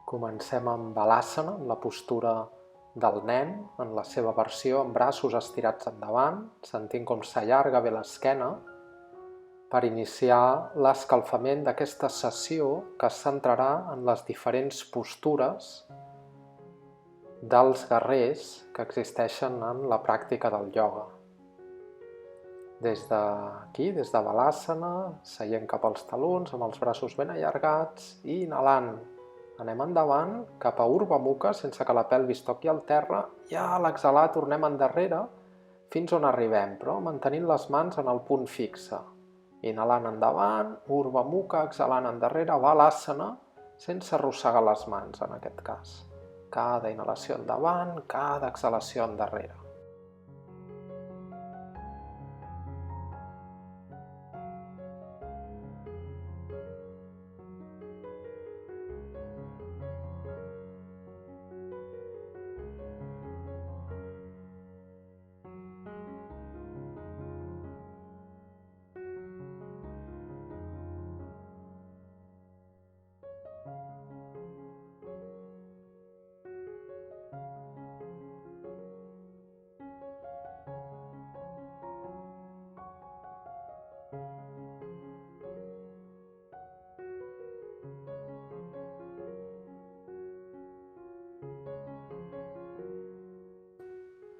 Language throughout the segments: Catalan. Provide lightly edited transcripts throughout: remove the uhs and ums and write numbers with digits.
Comencem amb Balasana, amb la postura del nen, en la seva versió amb braços estirats endavant, sentint com s'allarga bé l'esquena, per iniciar l'escalfament d'aquesta sessió que es centrarà en les diferents postures dels guerrers que existeixen en la pràctica del ioga. Des d'aquí, des de Balasana, seient cap als talons amb els braços ben allargats i inhalant. Anem endavant cap a Urdhva Mukha sense que la pelvis toqui el terra i a l'exhalar tornem endarrere fins on arribem, però mantenint les mans en el punt fixe. Inhalant endavant, Urdhva Mukha, exhalant endarrere, Balasana, sense arrossegar les mans en aquest cas. Cada inhalació endavant, cada exhalació endarrere.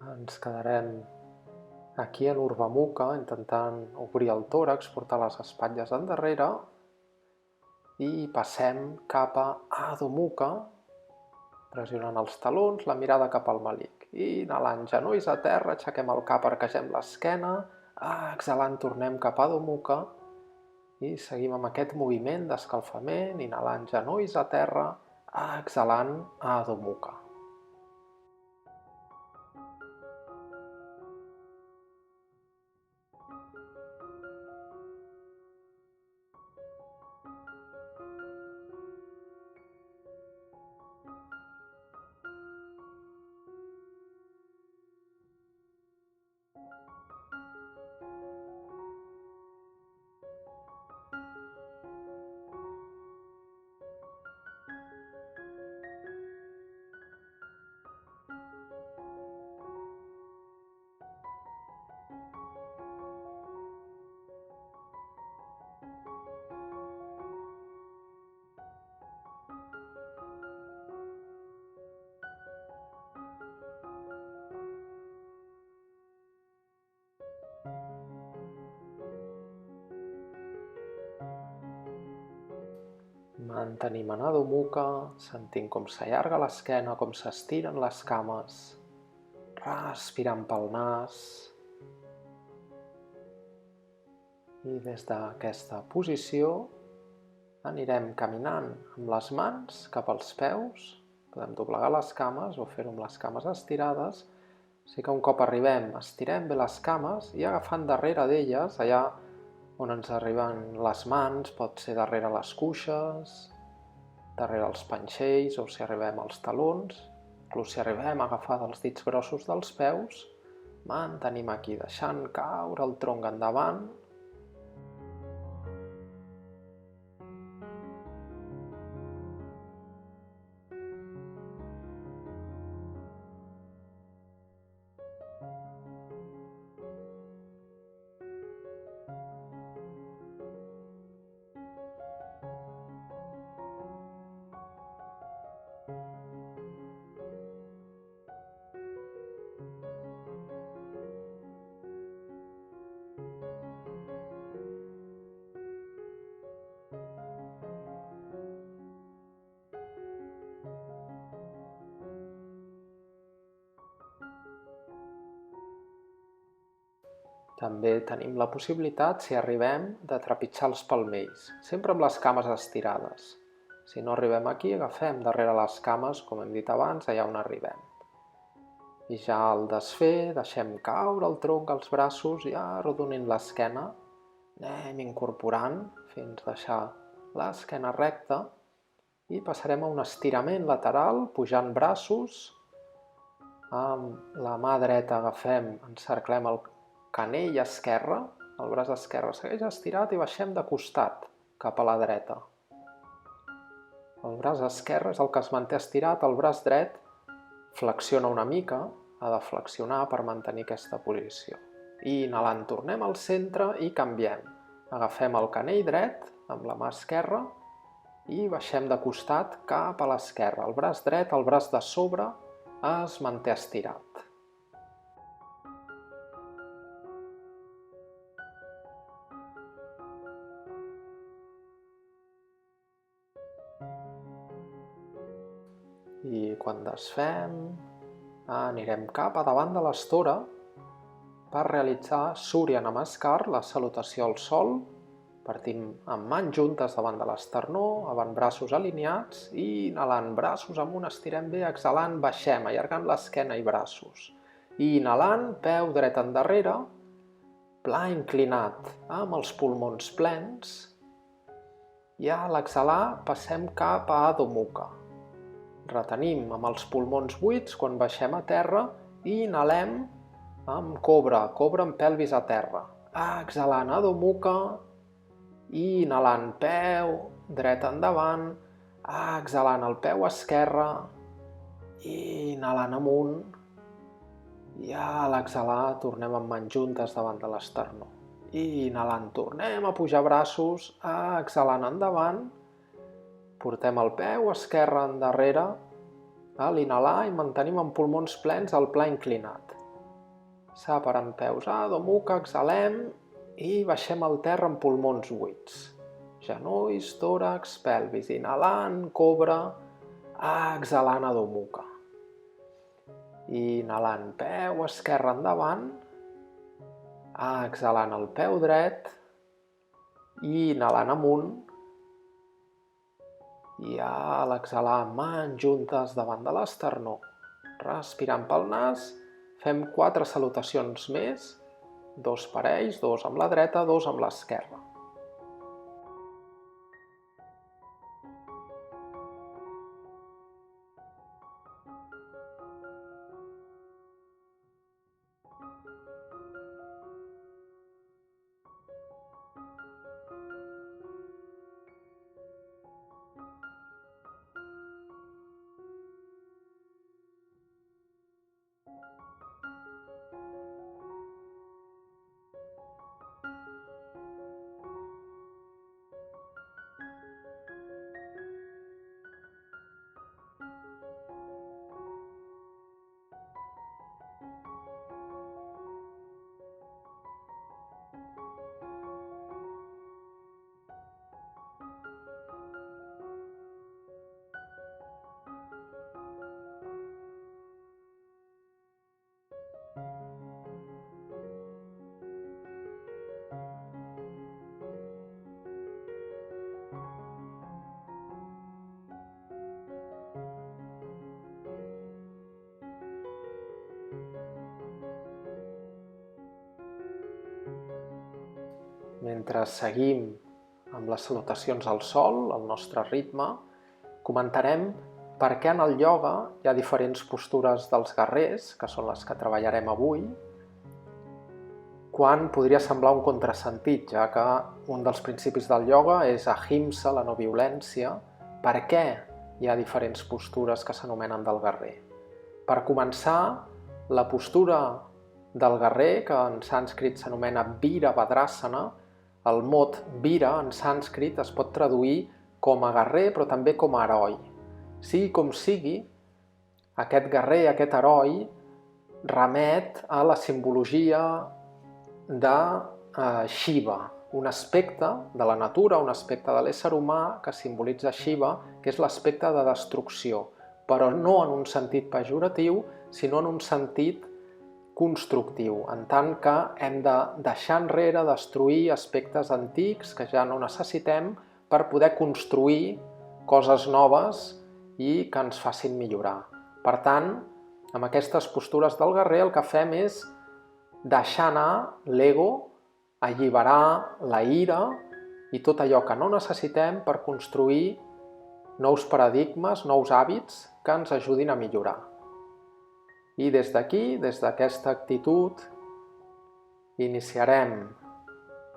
Ens quedarem aquí en Urdhva Mukha intentant obrir el tòrax, portar les espatlles endarrere i passem cap a Adho Mukha, pressionant els talons, la mirada cap al malic. Inhalant genolls a terra, aixequem el cap, arquegem l'esquena, exhalant tornem cap a Adho Mukha i seguim amb aquest moviment d'escalfament, inhalant genolls a terra, exhalant Adho Mukha. Mantenim en Adho Mukha, sentint com s'allarga l'esquena, com s'estiren les cames, respirant pel nas. I des d'aquesta posició anirem caminant amb les mans cap als peus, podem doblegar les cames o fer-ho amb les cames estirades, així que un cop arribem estirem bé les cames i agafant darrere d'elles, allà on ens arriben les mans, pot ser darrere les cuixes, darrere els panxells o si arribem als talons, inclús si arribem a agafar dels dits grossos dels peus, mantenim aquí, deixant caure el tronc endavant. També tenim la possibilitat, si arribem, de trepitjar els palmells, sempre amb les cames estirades. Si no arribem aquí, agafem darrere les cames, com hem dit abans, allà on arribem. I ja al desfer, deixem caure el tronc, els braços i arrodonint l'esquena, anem incorporant fins deixar l'esquena recta i passarem a un estirament lateral, pujant braços. Amb la mà dreta agafem, encerclem el canell esquerre, el braç esquerre segueix estirat i baixem de costat cap a la dreta. El braç esquerre és el que es manté estirat, el braç dret flexiona una mica, ha de flexionar per mantenir aquesta posició. I inhalant tornem al centre i canviem. Agafem el canell dret amb la mà esquerra i baixem de costat cap a l'esquerra. El braç dret, el braç de sobre, es manté estirat. I quan desfem, anirem cap a davant de l'estora per realitzar Surya Namaskar, la salutació al sol. Partim amb mans juntes davant de l'esternó, avantbraços alineats i inhalant braços amunt, estirem bé, exhalant, baixem, allargant l'esquena i braços. I inhalant, peu dret endarrere, pla inclinat, amb els pulmons plens. I a l'exhalar passem cap a Adho Mukha. Retenim amb els pulmons buits quan baixem a terra i inhalem amb cobra amb pelvis a terra. Exhalant Adho Mukha i inhalant peu dret endavant, exhalant el peu esquerre i inhalant amunt. I a l'exhalar tornem amb mans juntes davant de l'esternó. I inhalant tornem a pujar braços, exhalant endavant. Portem el peu esquerre endarrere a l'inhalar i mantenim amb pulmons plens el pla inclinat. Separant peus, Adho Mukha, exhalem i baixem al terra amb pulmons buits. Genolls, tòrax, pelvis, inhalant, cobra, exhalant Adho Mukha. Inhalant peu esquerre endavant, exhalant el peu dret i inhalant amunt. I a l'exhalar, mans juntes davant de l'esternó. Respirant pel nas, fem 4 salutacions més, 2 parells, 2 amb la dreta, 2 amb l'esquerra. Mentre seguim amb les salutacions al sol, al nostre ritme, comentarem per què en el ioga hi ha diferents postures dels guerrers, que són les que treballarem avui, quan podria semblar un contrasentit, ja que un dels principis del ioga és ahimsa, la no violència. Per què hi ha diferents postures que s'anomenen del guerrer? Per començar, la postura del guerrer, que en sànscrit s'anomena Virabhadrasana, el mot vira en sànscrit es pot traduir com a guerrer però també com a heroi. Sigui com sigui, aquest guerrer, aquest heroi, remet a la simbologia de Shiva, un aspecte de la natura, un aspecte de l'ésser humà que simbolitza Shiva, que és l'aspecte de destrucció, però no en un sentit pejoratiu, sinó en un sentit constructiu, en tant que hem de deixar enrere, destruir aspectes antics que ja no necessitem per poder construir coses noves i que ens facin millorar. Per tant, amb aquestes postures del guerrer el que fem és deixar anar l'ego, alliberar la ira i tot allò que no necessitem per construir nous paradigmes, nous hàbits que ens ajudin a millorar. I des d'aquí, des d'aquesta actitud, iniciarem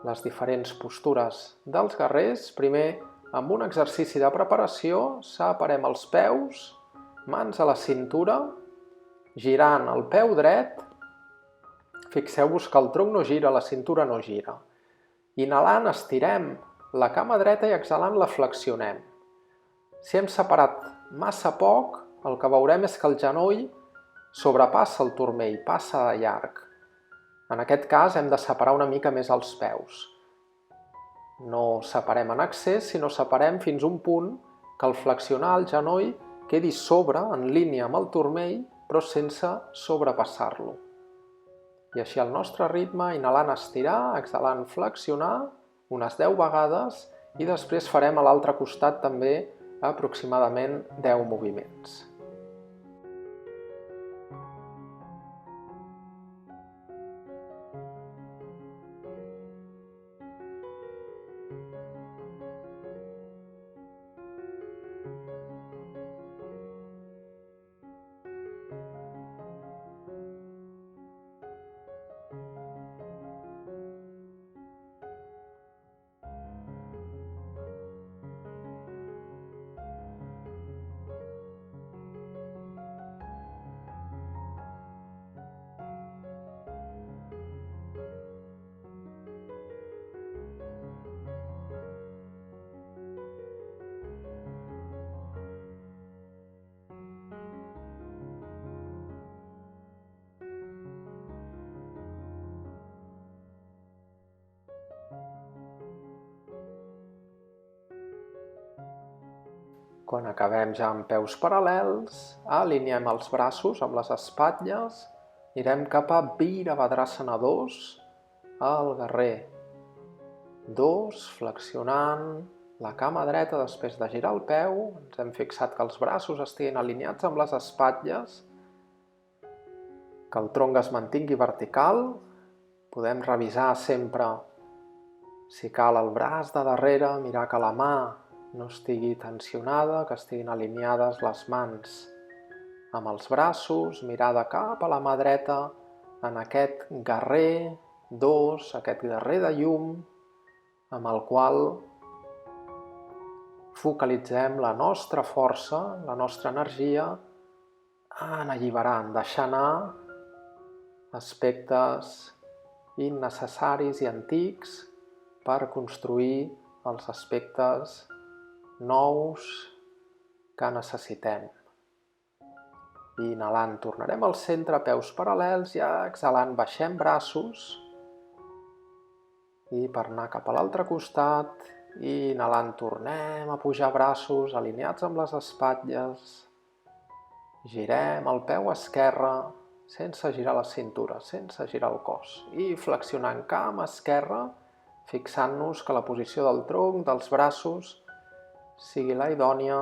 les diferents postures dels guerrers. Primer amb un exercici de preparació, separem els peus, mans a la cintura, girant el peu dret. Fixeu-vos que el tronc no gira, la cintura no gira. Inhalant, estirem la cama dreta i exhalant la flexionem. Si hem separat massa poc, el que veurem és que el genoll sobrepassa el turmell, passa de llarg. En aquest cas hem de separar una mica més els peus. No separem en excés, sinó separem fins a un punt que al flexionar el genoll quedi sobre, en línia amb el turmell, però sense sobrepassar-lo. I així al nostre ritme, inhalant estirar, exhalant flexionar, unes 10 vegades, i després farem a l'altre costat també aproximadament 10 moviments. Quan acabem ja amb peus paral·lels, alineem els braços amb les espatlles, anirem cap a Virabhadrasana 2, al guerrer 2, flexionant la cama dreta després de girar el peu. Ens hem fixat que els braços estiguin alineats amb les espatlles, que el tronc es mantingui vertical. Podem revisar sempre, si cal, el braç de darrere, mirar que la mà no estigui tensionada, que estiguin alineades les mans amb els braços, mirada cap a la mà dreta en aquest guerrer 2, aquest guerrer de llum, amb el qual focalitzem la nostra força, la nostra energia en alliberar, en deixar anar aspectes innecessaris i antics per construir els aspectes nous que necessitem. Inhalant tornarem al centre, peus paral·lels, i exhalant baixem braços, i per anar cap a l'altre costat, inhalant tornem a pujar braços alineats amb les espatlles, girem el peu esquerre sense girar la cintura, sense girar el cos, i flexionant cama esquerra, fixant-nos que la posició del tronc, dels braços, sigui la idònia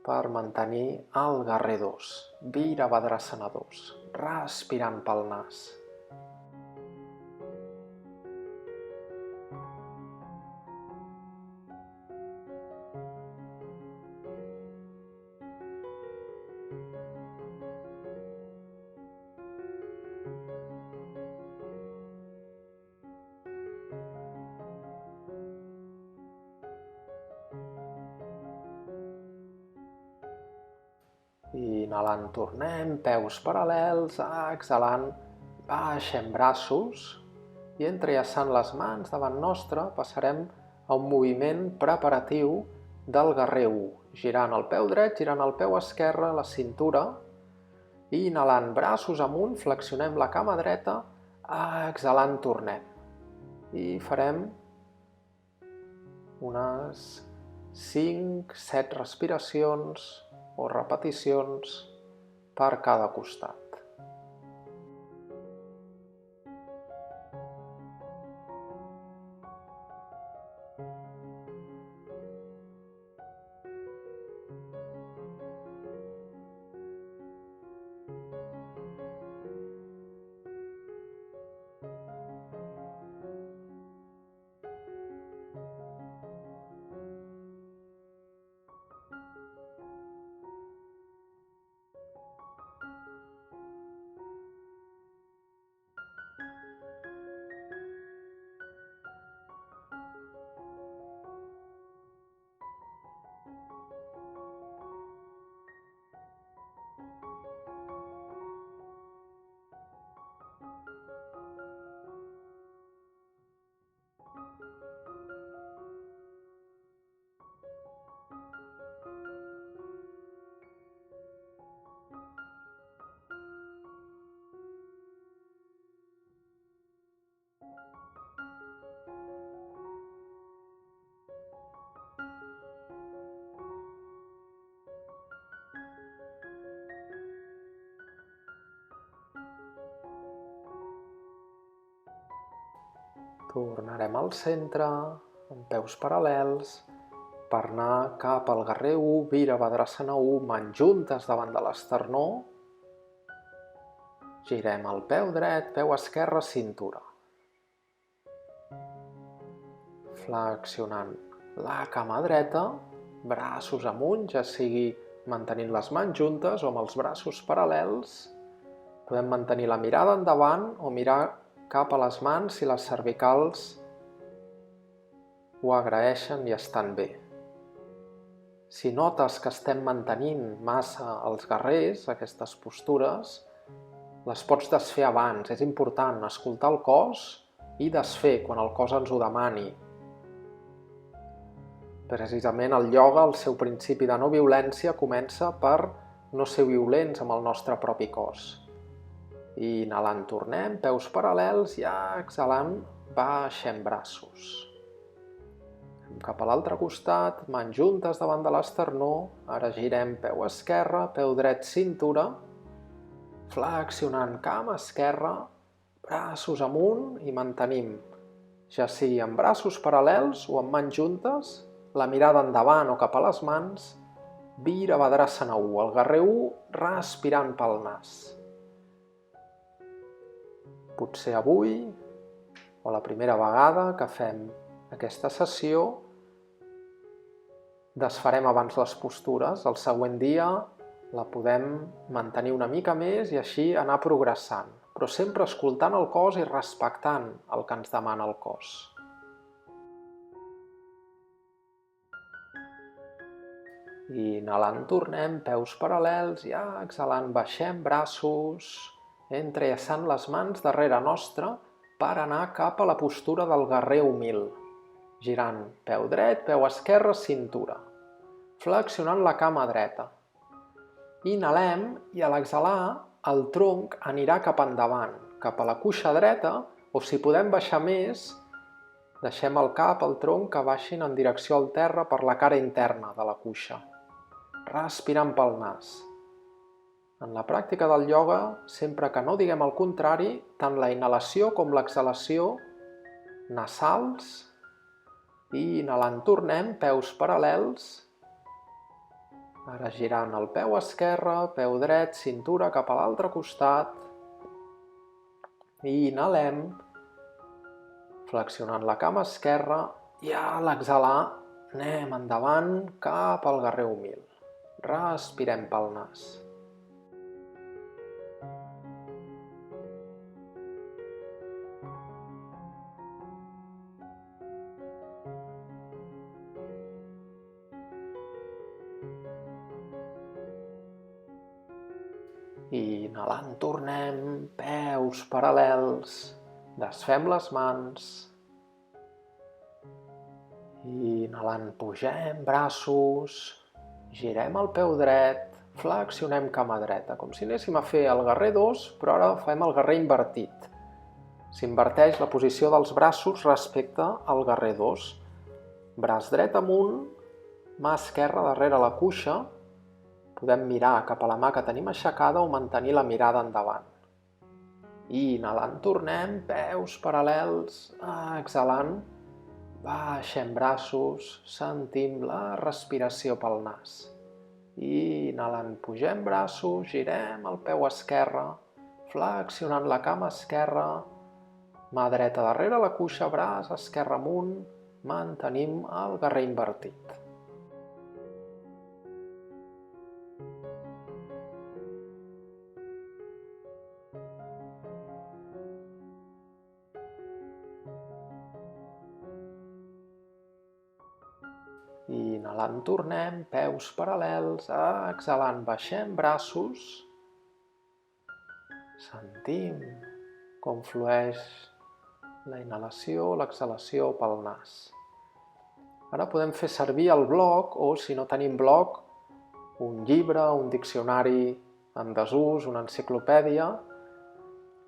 per mantenir el guerrer 2, Virabhadrasana 2, respirant pel nas. Inhalant tornem, peus paral·lels, exhalant baixem braços i entrellaçant les mans davant nostre passarem a un moviment preparatiu del guerrer 1, girant el peu dret, girant el peu esquerre, la cintura, i inhalant braços amunt, flexionem la cama dreta, exhalant tornem. I farem unes 5-7 respiracions o repeticions per cada costat. Tornarem al centre, amb peus paral·lels, per anar cap al guerrer 1, Virabhadrasana 1, mans juntes davant de l'esternó. Girem el peu dret, peu esquerre, cintura. Flexionant la cama dreta, braços amunt, ja sigui mantenint les mans juntes o amb els braços paral·lels. Podem mantenir la mirada endavant o mirar cap a les mans si les cervicals ho agraeixen i estan bé. Si notes que estem mantenint massa els guerrers, aquestes postures, les pots desfer abans. És important escoltar el cos i desfer quan el cos ens ho demani. Precisament el ioga, el seu principi de no violència, comença per no ser violents amb el nostre propi cos. I inhalant tornem, peus paral·lels, i exhalant baixem braços. Cap a l'altre costat, mans juntes davant de l'esternó, ara girem peu esquerre, peu dret, cintura, flexionant cama esquerra, braços amunt i mantenim, ja sigui amb braços paral·lels o amb mans juntes, la mirada endavant o cap a les mans, Virabhadrasana 1, el guerrer 1, respirant pel nas. Potser avui, o la primera vegada que fem aquesta sessió, desfarem abans les postures. El següent dia la podem mantenir una mica més i així anar progressant, però sempre escoltant el cos i respectant el que ens demana el cos. I inhalant tornem, peus paral·lels, i exhalant baixem braços, entrellaçant les mans darrere nostre per anar cap a la postura del guerrer humil, girant peu dret, peu esquerre, cintura, flexionant la cama dreta. Inhalem i a l'exhalar el tronc anirà cap endavant, cap a la cuixa dreta, o si podem baixar més, deixem el cap, el tronc, que baixin en direcció al terra per la cara interna de la cuixa, respirant pel nas. En la pràctica del ioga, sempre que no diguem el contrari, tant la inhalació com l'exhalació nasals, i inhalant tornem, peus paral·lels, ara girant el peu esquerre, peu dret, cintura cap a l'altre costat, i inhalem, flexionant la cama esquerra, i a l'exhalar anem endavant cap al guerrer humil. Respirem pel nas. I inhalant tornem, peus paral·lels, desfem les mans. I inhalant pugem braços, girem el peu dret, flexionem cama dreta, com si anéssim a fer el guerrer 2, però ara fem el guerrer invertit. S'inverteix la posició dels braços respecte al guerrer 2. Braç dret amunt, mà esquerra darrere la cuixa, podem mirar cap a la mà que tenim aixecada o mantenir la mirada endavant. I inhalant tornem, peus paral·lels, exhalant, baixem braços, sentim la respiració pel nas. I inhalant pugem braços, girem el peu esquerre, flexionant la cama esquerra, mà dreta darrere la cuixa, braç esquerre amunt, mantenim el guerrer invertit. I inhalant tornem, peus paral·lels, exhalant baixem braços, sentim com flueix la inhalació, l'exhalació pel nas. Ara podem fer servir el bloc o, si no tenim bloc, un llibre, un diccionari en desús, una enciclopèdia.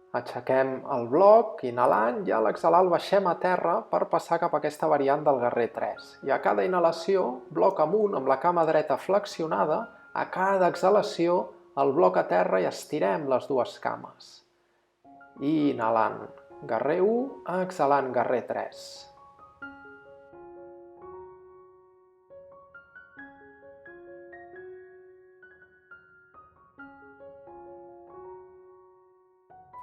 Aixequem el bloc, inhalant, i a l'exhalar el baixem a terra per passar cap a aquesta variant del guerrer 3. I a cada inhalació, bloc amunt amb la cama dreta flexionada, a cada exhalació, el bloc a terra i estirem les dues cames. I inhalant, guerrer 1, exhalant guerrer 3.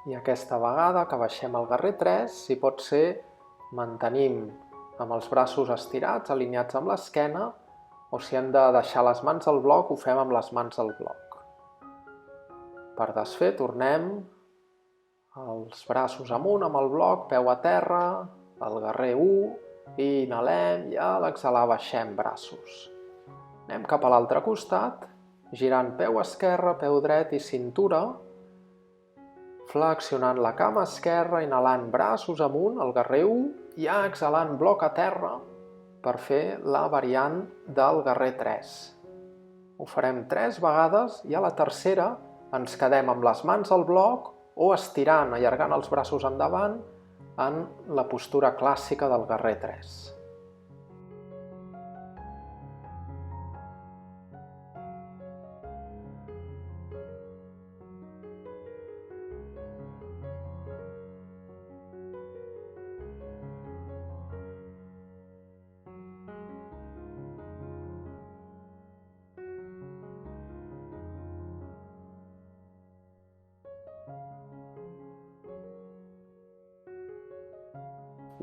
I aquesta vegada que baixem el guerrer 3, si pot ser, mantenim amb els braços estirats, alineats amb l'esquena, o si hem de deixar les mans al bloc, ho fem amb les mans al bloc. Per desfer, tornem els braços amunt amb el bloc, peu a terra, el guerrer 1, i inhalem i a l'exhalar baixem braços. Anem cap a l'altre costat, girant peu esquerre, peu dret i cintura, flexionant la cama esquerra, inhalant braços amunt, el guerrer 1, i exhalant bloc a terra per fer la variant del guerrer 3. Ho farem 3 vegades i a la tercera ens quedem amb les mans al bloc o estirant, allargant els braços endavant en la postura clàssica del guerrer 3.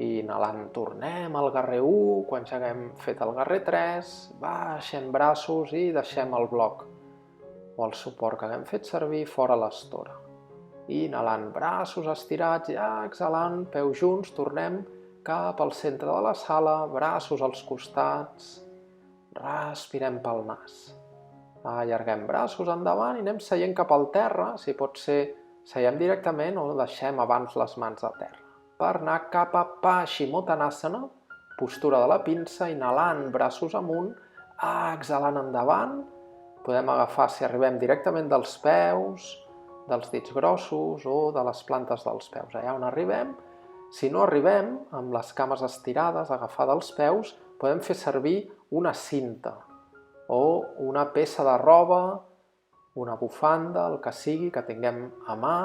I inhalant tornem al guerrer 1, quan ja haguem fet el guerrer 3, baixem braços i deixem el bloc o el suport que haguem fet servir fora l'estora. I inhalant braços estirats i exhalant, peus junts, tornem cap al centre de la sala, braços als costats, respirem pel nas. Allarguem braços endavant i anem seient cap al terra, si pot ser seiem directament o deixem abans les mans a terra. Per anar cap a Paschimottanasana, postura de la pinça, inhalant braços amunt, exhalant endavant. Podem agafar, si arribem, directament dels peus, dels dits grossos o de les plantes dels peus, allà on arribem. Si no arribem, amb les cames estirades, agafar dels peus, podem fer servir una cinta o una peça de roba, una bufanda, el que sigui que tinguem a mà,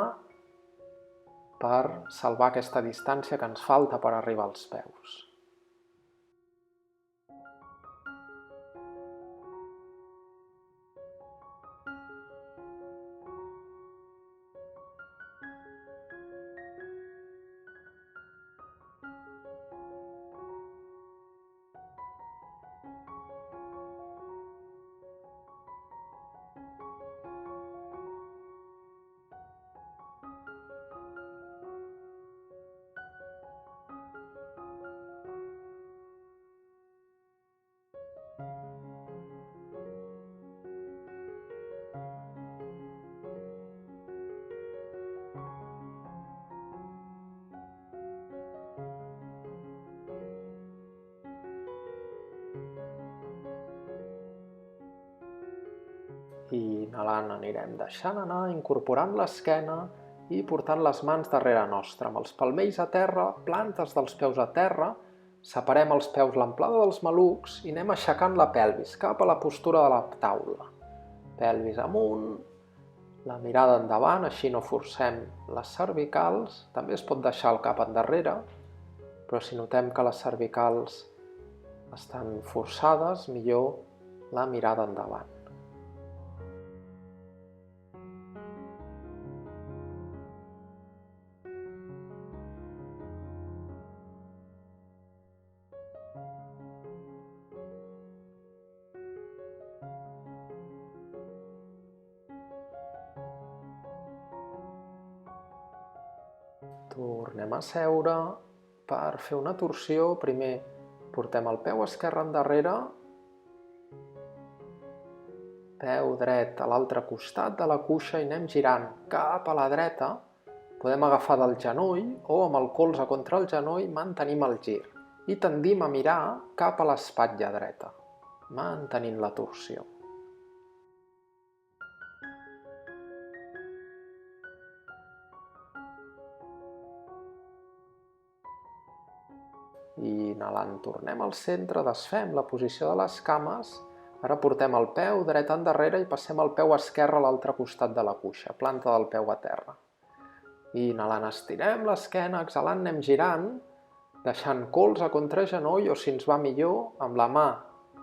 per salvar aquesta distància que ens falta per arribar als peus. I inhalant anirem deixant anar, incorporant l'esquena i portant les mans darrere nostra, amb els palmells a terra, plantes dels peus a terra, separem els peus l'amplada dels malucs i anem aixecant la pelvis cap a la postura de la taula. Pelvis amunt, la mirada endavant, així no forcem les cervicals, també es pot deixar el cap endarrere, però si notem que les cervicals estan forçades, millor la mirada endavant. Tornem a seure. Per fer una torsió, primer portem el peu esquerre endarrere, peu dret a l'altre costat de la cuixa i anem girant cap a la dreta. Podem agafar del genoll o amb el colze contra el genoll mantenim el gir i tendim a mirar cap a l'espatlla dreta, mantenint la torsió. I inhalant tornem al centre, desfem la posició de les cames. Ara portem el peu dret endarrere i passem el peu esquerre a l'altre costat de la cuixa, planta del peu a terra. I inhalant estirem l'esquena, exhalant anem girant, deixant colze contra genoll o, si ens va millor, amb la mà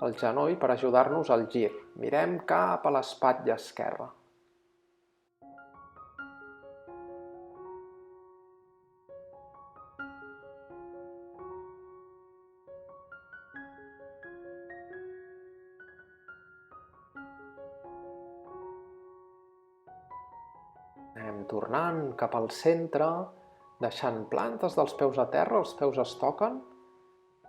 al genoll per ajudar-nos al gir. Mirem cap a l'espatlla esquerra. Anem tornant cap al centre, deixant plantes dels peus a terra, els peus es toquen,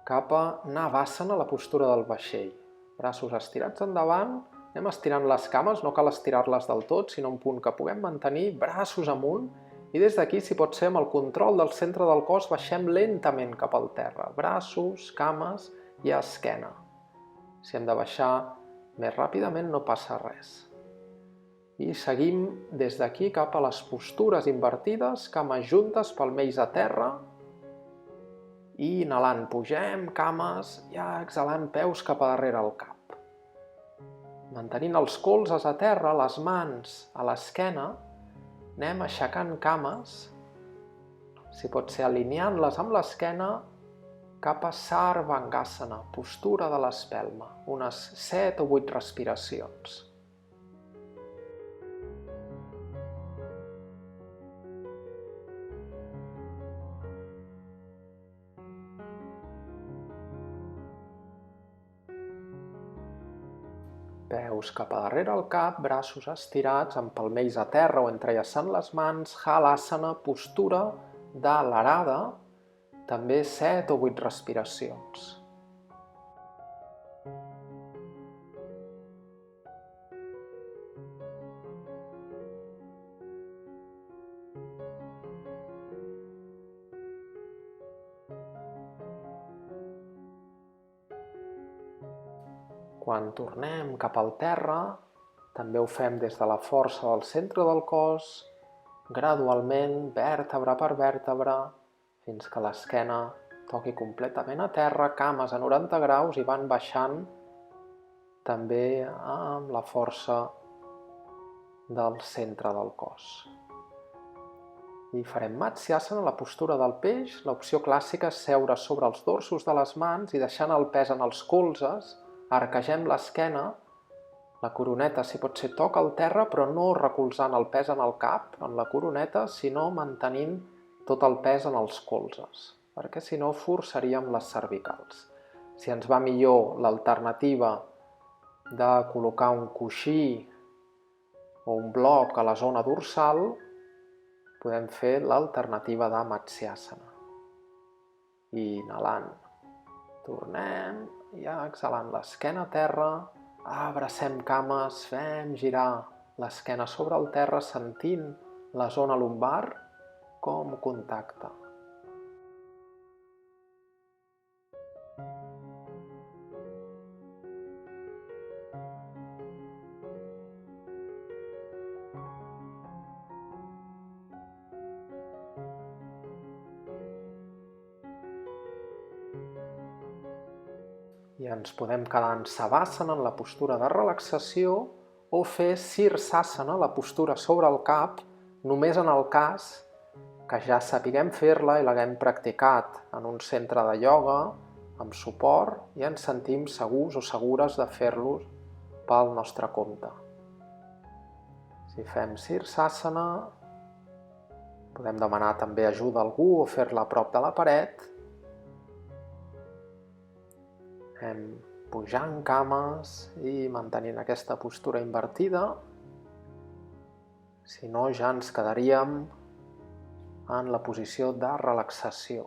cap a Navasana, la postura del vaixell. Braços estirats endavant, anem estirant les cames, no cal estirar-les del tot, sinó un punt que puguem mantenir, braços amunt, i des d'aquí, si pot ser, amb el control del centre del cos, baixem lentament cap al terra, braços, cames i esquena. Si hem de baixar més ràpidament no passa res. I seguim des d'aquí cap a les postures invertides, cames juntes, palmells a terra, i inhalant pugem, cames, i exhalant peus cap a darrere el cap. Mantenint els colzes a terra, les mans a l'esquena, anem aixecant cames, si pot ser alineant-les amb l'esquena, cap a Sarvangasana, postura de l'espelma, unes 7 o 8 respiracions. Peus cap a darrere el cap, braços estirats, amb palmells a terra o entrellaçant les mans, Halasana, postura de l'arada, també 7 o 8 respiracions. Quan tornem cap al terra, també ho fem des de la força del centre del cos, gradualment, vèrtebra per vèrtebra, fins que l'esquena toqui completament a terra, cames a 90 graus i van baixant també amb la força del centre del cos. I farem Matsyasana, la postura del peix. L'opció clàssica és seure sobre els dorsos de les mans i deixant el pes en els colzes, arquegem l'esquena, la coroneta, si pot ser, toca el terra, però no recolzant el pes en el cap, en la coroneta, sinó mantenint tot el pes en els colzes, perquè si no forçaríem les cervicals. Si ens va millor l'alternativa de col·locar un coixí o un bloc a la zona dorsal, podem fer l'alternativa de Matsyasana. I inhalant, tornem, i exhalant l'esquena a terra, abracem cames, fem girar l'esquena sobre el terra, sentint la zona lumbar com contacta. I ens podem quedar en Savasana, en la postura de relaxació, o fer Sirsasana, la postura sobre el cap, només en el cas que ja sapiguem fer-la i l'haguem practicat en un centre de ioga, amb suport, i ens sentim segurs o segures de fer-los pel nostre compte. Si fem Sirsasana, podem demanar també ajuda a algú o fer-la a prop de la paret. Anem pujant cames i mantenint aquesta postura invertida. Si no, ja ens quedaríem en la posició de relaxació.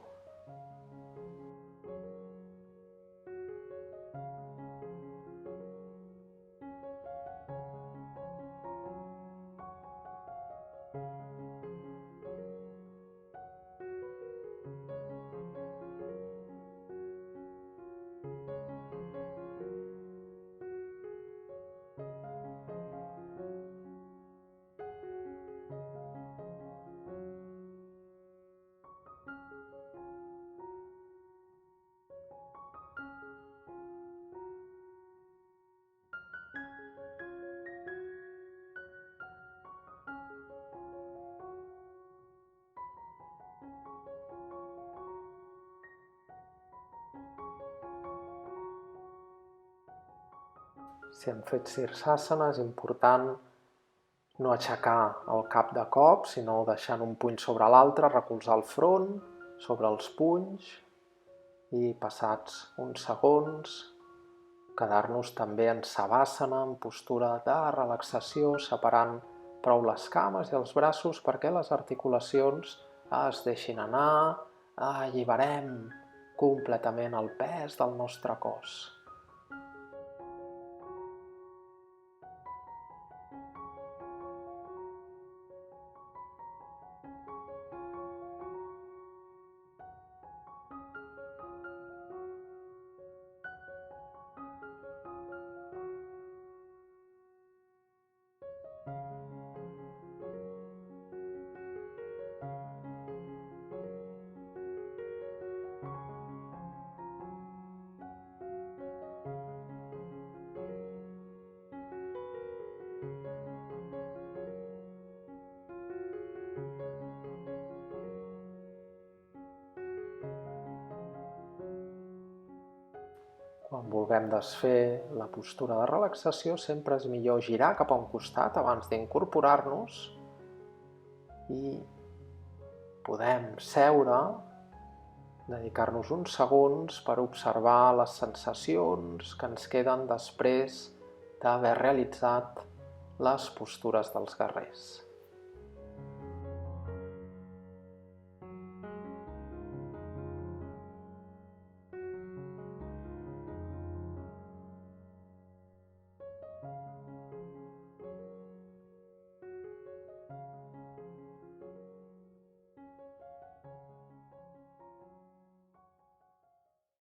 Si hem fet Sirsasana és important no aixecar el cap de cop, sinó deixant un puny sobre l'altre, recolzar el front sobre els punys i passats uns segons quedar-nos també en Savasana, en postura de relaxació, separant prou les cames i els braços perquè les articulacions es deixin anar, alliberem completament el pes del nostre cos. Quan vulguem desfer la postura de relaxació, sempre és millor girar cap a un costat abans d'incorporar-nos i podem seure, dedicar-nos uns segons per observar les sensacions que ens queden després d'haver realitzat les postures dels guerrers.